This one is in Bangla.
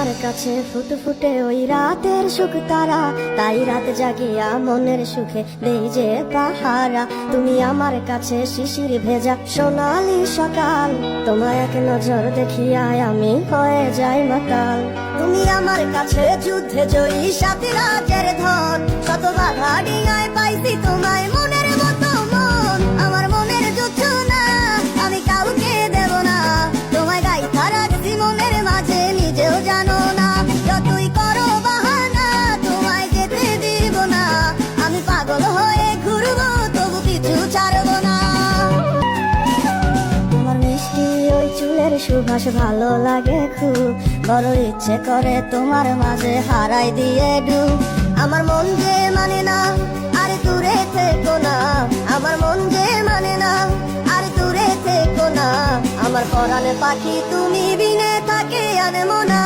আমার কাছে ফুটফুটে ওই রাতের সুখ তারা, তাই রাত জাগিয়া মনের সুখে দেই যে পাহারা। তুমি আমার কাছে শিশির ভেজা সোনালি সকাল, তোমায় এক নজর দেখিয়া আমি হয়ে যাই মাতাল। তুমি আমার কাছে যুদ্ধে জয়ী সাথী রাজের ধন, শত বাধা ডিঙায় পাইছি তোমায় মনের মতো মন। আমার মনের যুদ্ধ না আমি কাউকে দেব না, তোমায় গাইথা রাখছি মনের মাঝে নিজেও জানো না। যতই করো বাহানা তোমায় যেতে দিব না, আমি পাগল হয়ে ঘুরবো তবু কিছু ছাড়বো না। তোমার মিষ্টি ওই চুলের সুবাস ভালো লাগে খুব, বড় ইচ্ছে করে তোমার মাঝে হারাই দিয়ে ডুব। আমার মন যে মানে না আর দূরে থেকো না, আমার মন যে মানে না আর দূরে থেকো না। আমার পরাণে পাখি তুমি বিনে থাকে আনমো না।